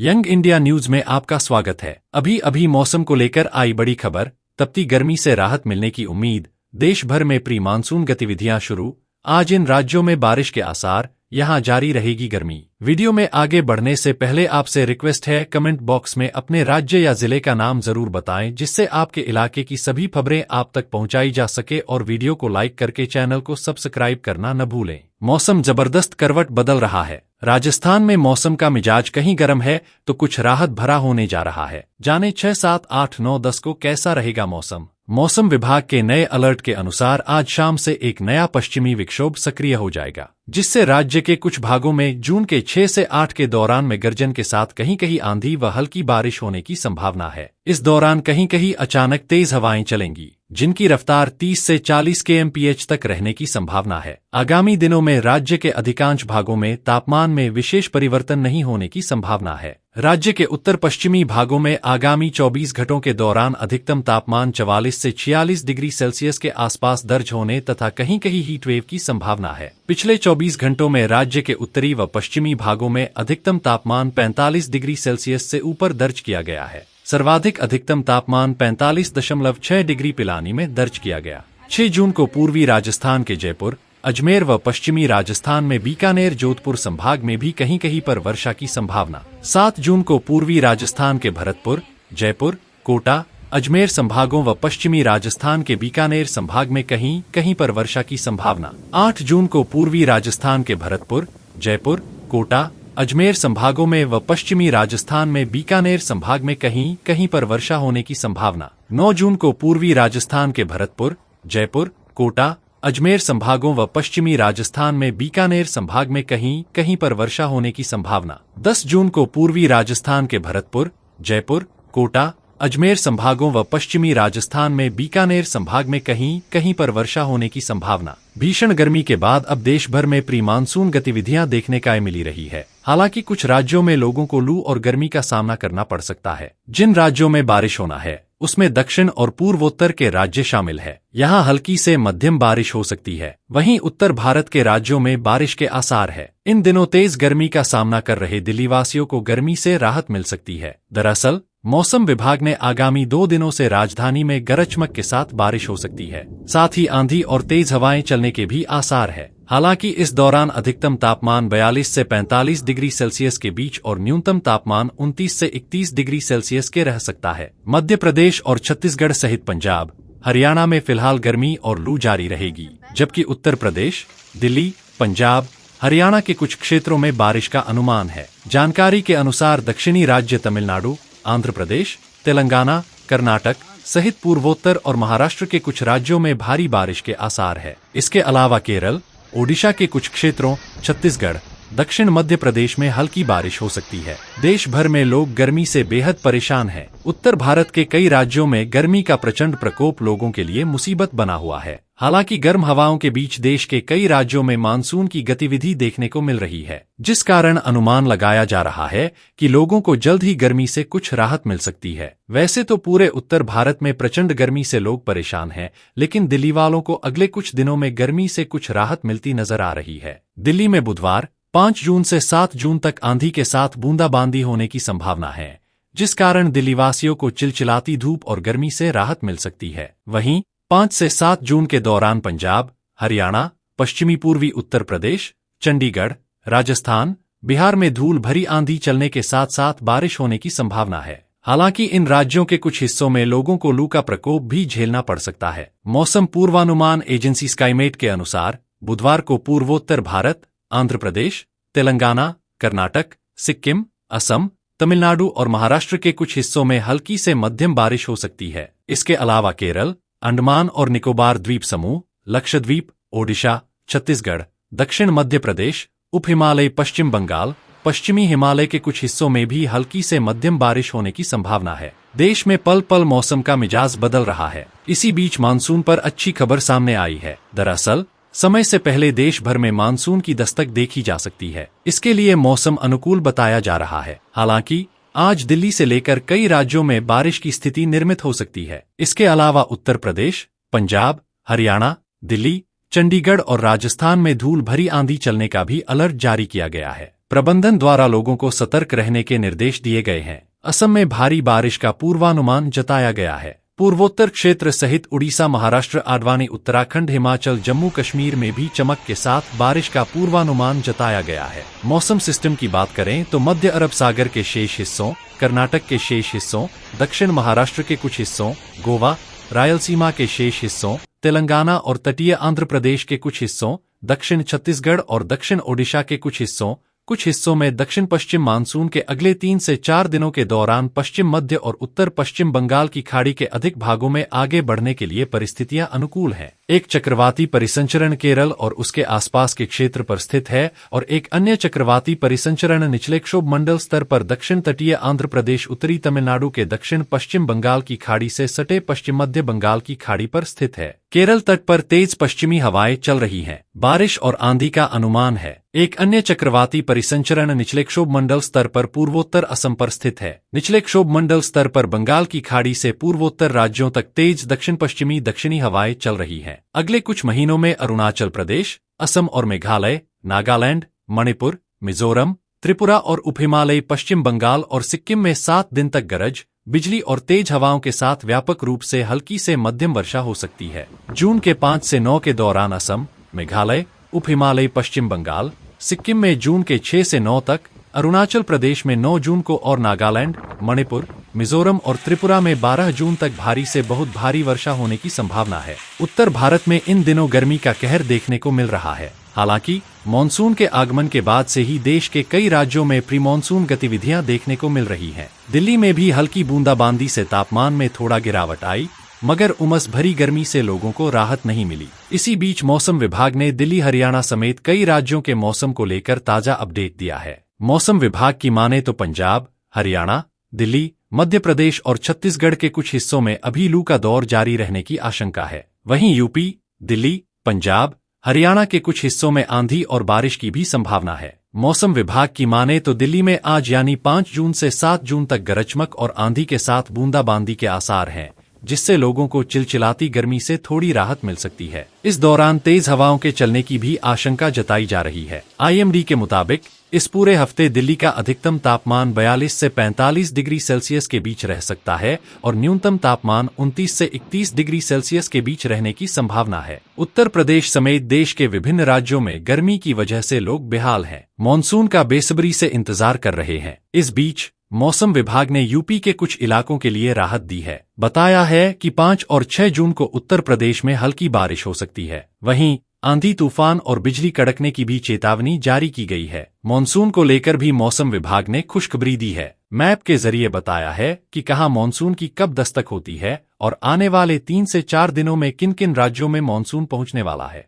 Young India news में आपका स्वागत है। अभी अभी मौसम को लेकर आई बड़ी खबर। तपती गर्मी से राहत मिलने की उम्मीद। देश भर में प्री मानसून गतिविधियां शुरू। आज इन राज्यों में बारिश के आसार। यहां जारी रहेगी गर्मी। वीडियो में आगे बढ़ने से पहले आपसे रिक्वेस्ट है, कमेंट बॉक्स में अपने राज्य या जिले का नाम जरूर बताएं, जिससे आपके इलाके की सभी खबरें आप तक पहुंचाई जा सके, और वीडियो को लाइक करके चैनल को सब्सक्राइब करना न भूलें। मौसम जबरदस्त करवट बदल रहा है। राजस्थान में मौसम का मिजाज कहीं गर्म है तो कुछ राहत भरा होने जा रहा है। जाने 6, 7, 8, 9, 10 को कैसा रहेगा मौसम। मौसम विभाग के नए अलर्ट के अनुसार आज शाम से एक नया पश्चिमी विक्षोभ सक्रिय हो जाएगा, जिससे राज्य के कुछ भागों में जून के 6 से 8 के दौरान में गर्जन के साथ कहीं कहीं आंधी व हल्की बारिश होने की संभावना है। इस दौरान कहीं कहीं अचानक तेज हवाएं चलेंगी, जिनकी रफ्तार 30 से 40 kmph तक रहने की संभावना है। आगामी दिनों में राज्य के अधिकांश भागों में तापमान में विशेष परिवर्तन नहीं होने की संभावना है। राज्य के उत्तर पश्चिमी भागों में आगामी 24 घंटों के दौरान अधिकतम तापमान 44 से 46 डिग्री सेल्सियस के आसपास दर्ज होने तथा कहीं कहीं हीट वेव की संभावना है। पिछले 24 घंटों में राज्य के उत्तरी व पश्चिमी भागों में अधिकतम तापमान 45 डिग्री सेल्सियस से ऊपर दर्ज किया गया है। सर्वाधिक अधिकतम तापमान 45.6 डिग्री पिलानी में दर्ज किया गया। 6 जून को पूर्वी राजस्थान के जयपुर, अजमेर व पश्चिमी राजस्थान में बीकानेर, जोधपुर संभाग में भी कहीं कहीं पर वर्षा की संभावना। 7 जून को पूर्वी राजस्थान के भरतपुर, जयपुर, कोटा, अजमेर संभागों व पश्चिमी राजस्थान के बीकानेर संभाग में कहीं कहीं पर वर्षा की संभावना। 8 जून को पूर्वी राजस्थान के भरतपुर, जयपुर, कोटा, अजमेर संभागों में व पश्चिमी राजस्थान में बीकानेर संभाग में कहीं कहीं पर वर्षा होने की संभावना। 9 जून को पूर्वी राजस्थान के भरतपुर, जयपुर, कोटा, अजमेर संभागों व पश्चिमी राजस्थान में बीकानेर संभाग में कहीं कहीं पर वर्षा होने की संभावना। 10 जून को पूर्वी राजस्थान के भरतपुर, जयपुर, कोटा, अजमेर संभागों व पश्चिमी राजस्थान में बीकानेर संभाग में कहीं कहीं पर वर्षा होने की संभावना। भीषण गर्मी के बाद अब देश भर में प्री मानसून गतिविधियां देखने का मिली रही है। हालांकि कुछ राज्यों में लोगों को लू और गर्मी का सामना करना पड़ सकता है। जिन राज्यों में बारिश होना है उसमें दक्षिण और पूर्वोत्तर के राज्य शामिल है। यहाँ हल्की से मध्यम बारिश हो सकती है। वहीं उत्तर भारत के राज्यों में बारिश के आसार है। इन दिनों तेज गर्मी का सामना कर रहे दिल्ली वासियों को गर्मी से राहत मिल सकती है। दरअसल मौसम विभाग ने आगामी 2 दिनों से राजधानी में गरज चमक के साथ बारिश हो सकती है। साथ ही आंधी और तेज हवाएं चलने के भी आसार है। हालांकि इस दौरान अधिकतम तापमान 42 से 45 डिग्री सेल्सियस के बीच और न्यूनतम तापमान 29 से 31 डिग्री सेल्सियस के रह सकता है। मध्य प्रदेश और छत्तीसगढ़ सहित पंजाब, हरियाणा में फिलहाल गर्मी और लू जारी रहेगी, जबकि उत्तर प्रदेश, दिल्ली, पंजाब, हरियाणा के कुछ क्षेत्रों में बारिश का अनुमान है। जानकारी के अनुसार दक्षिणी राज्य तमिलनाडु, आंध्र प्रदेश, तेलंगाना, कर्नाटक सहित पूर्वोत्तर और महाराष्ट्र के कुछ राज्यों में भारी बारिश के आसार है। इसके अलावा केरल, ओडिशा के कुछ क्षेत्रों, छत्तीसगढ़, दक्षिण मध्य प्रदेश में हल्की बारिश हो सकती है। देश भर में लोग गर्मी से बेहद परेशान हैं। उत्तर भारत के कई राज्यों में गर्मी का प्रचंड प्रकोप लोगों के लिए मुसीबत बना हुआ है। हालांकि गर्म हवाओं के बीच देश के कई राज्यों में मानसून की गतिविधि देखने को मिल रही है, जिस कारण अनुमान लगाया जा रहा है कि लोगों को जल्द ही गर्मी से कुछ राहत मिल सकती है। वैसे तो पूरे उत्तर भारत में प्रचंड गर्मी से लोग परेशान हैं, लेकिन दिल्ली वालों को अगले कुछ दिनों में गर्मी से कुछ राहत मिलती नजर आ रही है। दिल्ली में बुधवार 5 जून से 7 जून तक आंधी के साथ बूंदाबांदी होने की संभावना है, जिस कारण दिल्ली वासियों को चिलचिलाती धूप और गर्मी से राहत मिल सकती है। वहीं 5 से 7 जून के दौरान पंजाब, हरियाणा, पश्चिमी पूर्वी उत्तर प्रदेश, चंडीगढ़, राजस्थान, बिहार में धूल भरी आंधी चलने के साथ साथ बारिश होने की संभावना है। हालांकि इन राज्यों के कुछ हिस्सों में लोगों को लू का प्रकोप भी झेलना पड़ सकता है। मौसम पूर्वानुमान एजेंसी स्काईमेट के अनुसार बुधवार को पूर्वोत्तर भारत, आंध्र प्रदेश, तेलंगाना, कर्नाटक, सिक्किम, असम, तमिलनाडु और महाराष्ट्र के कुछ हिस्सों में हल्की से मध्यम बारिश हो सकती है। इसके अलावा केरल, अंडमान और निकोबार द्वीप समूह, लक्षद्वीप, ओडिशा, छत्तीसगढ़, दक्षिण मध्य प्रदेश, उप हिमालय, पश्चिम बंगाल, पश्चिमी हिमालय के कुछ हिस्सों में भी हल्की से मध्यम बारिश होने की संभावना है। देश में पल पल मौसम का मिजाज बदल रहा है। इसी बीच मानसून पर अच्छी खबर सामने आई है। दरअसल समय से पहले देश भर में मानसून की दस्तक देखी जा सकती है। इसके लिए मौसम अनुकूल बताया जा रहा है। हालांकि आज दिल्ली से लेकर कई राज्यों में बारिश की स्थिति निर्मित हो सकती है। इसके अलावा उत्तर प्रदेश, पंजाब, हरियाणा, दिल्ली, चंडीगढ़ और राजस्थान में धूल भरी आंधी चलने का भी अलर्ट जारी किया गया है। प्रबंधन द्वारा लोगों को सतर्क रहने के निर्देश दिए गए हैं। असम में भारी बारिश का पूर्वानुमान जताया गया है। पूर्वोत्तर क्षेत्र सहित उड़ीसा, महाराष्ट्र, आडवाणी, उत्तराखंड, हिमाचल, जम्मू कश्मीर में भी चमक के साथ बारिश का पूर्वानुमान जताया गया है। मौसम सिस्टम की बात करें तो मध्य अरब सागर के शेष हिस्सों, कर्नाटक के शेष हिस्सों, दक्षिण महाराष्ट्र के कुछ हिस्सों, गोवा, रायलसीमा के शेष हिस्सों, तेलंगाना और तटीय आंध्र प्रदेश के कुछ हिस्सों, दक्षिण छत्तीसगढ़ और दक्षिण ओडिशा के कुछ हिस्सों में दक्षिण पश्चिम मानसून के अगले 3 से 4 दिनों के दौरान पश्चिम मध्य और उत्तर पश्चिम बंगाल की खाड़ी के अधिक भागों में आगे बढ़ने के लिए परिस्थितियां अनुकूल हैं। एक चक्रवाती परिसंचरण केरल और उसके आसपास के क्षेत्र पर स्थित है और एक अन्य चक्रवाती परिसंचरण निचले क्षोभ मंडल स्तर पर दक्षिण तटीय आंध्र प्रदेश, उत्तरी तमिलनाडु के दक्षिण पश्चिम बंगाल की खाड़ी से सटे पश्चिम मध्य बंगाल की खाड़ी पर स्थित है। केरल तट पर तेज पश्चिमी हवाएं चल रही हैं। बारिश और आंधी का अनुमान है। एक अन्य चक्रवाती परिसंचरण निचले क्षोभ मंडल स्तर पर पूर्वोत्तर असम पर स्थित है। निचले क्षोभ मंडल स्तर पर बंगाल की खाड़ी से पूर्वोत्तर राज्यों तक तेज दक्षिण पश्चिमी दक्षिणी हवाएं चल रही हैं। अगले कुछ महीनों में अरुणाचल प्रदेश, असम और मेघालय, नागालैंड, मणिपुर, मिजोरम, त्रिपुरा और उप हिमालयी पश्चिम बंगाल और सिक्किम में 7 दिन तक गरज, बिजली और तेज हवाओं के साथ व्यापक रूप से हल्की से मध्यम वर्षा हो सकती है। जून के 5 से 9 के दौरान असम, मेघालय, उप हिमालयी पश्चिम बंगाल, सिक्किम में जून के 6 से 9 तक, अरुणाचल प्रदेश में 9 जून को और नागालैंड, मणिपुर, मिजोरम और त्रिपुरा में 12 जून तक भारी से बहुत भारी वर्षा होने की संभावना है। उत्तर भारत में इन दिनों गर्मी का कहर देखने को मिल रहा है। हालांकि मॉनसून के आगमन के बाद से ही देश के कई राज्यों में प्री मॉनसून गतिविधियां देखने को मिल रही हैं। दिल्ली में भी हल्की बूंदाबांदी से तापमान में थोड़ा गिरावट आई, मगर उमस भरी गर्मी से लोगों को राहत नहीं मिली। इसी बीच मौसम विभाग ने दिल्ली, हरियाणा समेत कई राज्यों के मौसम को लेकर ताजा अपडेट दिया है। मौसम विभाग की माने तो पंजाब, हरियाणा, दिल्ली, मध्य प्रदेश और छत्तीसगढ़ के कुछ हिस्सों में अभी लू का दौर जारी रहने की आशंका है। वहीं यूपी, दिल्ली, पंजाब, हरियाणा के कुछ हिस्सों में आंधी और बारिश की भी संभावना है। मौसम विभाग की माने तो दिल्ली में आज यानी 5 जून से 7 जून तक गरज, चमक और आंधी के साथ बूंदाबांदी के आसार हैं, जिससे लोगों को चिलचिलाती गर्मी से थोड़ी राहत मिल सकती है। इस दौरान तेज हवाओं के चलने की भी आशंका जताई जा रही है। IMD के मुताबिक इस पूरे हफ्ते दिल्ली का अधिकतम तापमान 42 से 45 डिग्री सेल्सियस के बीच रह सकता है और न्यूनतम तापमान 29 से 31 डिग्री सेल्सियस के बीच रहने की संभावना है। उत्तर प्रदेश समेत देश के विभिन्न राज्यों में गर्मी की वजह से लोग बेहाल हैं। मॉनसून का बेसब्री से इंतजार कर रहे हैं। इस बीच मौसम विभाग ने यूपी के कुछ इलाकों के लिए राहत दी है। बताया है कि 5 और 6 जून को उत्तर प्रदेश में हल्की बारिश हो सकती है। वहीं आंधी, तूफान और बिजली कड़कने की भी चेतावनी जारी की गई है। मॉनसून को लेकर भी मौसम विभाग ने खुशखबरी दी है। मैप के जरिए बताया है कि कहां मॉनसून की कब दस्तक होती है और आने वाले 3 से 4 दिनों में किन किन राज्यों में मॉनसून पहुंचने वाला है।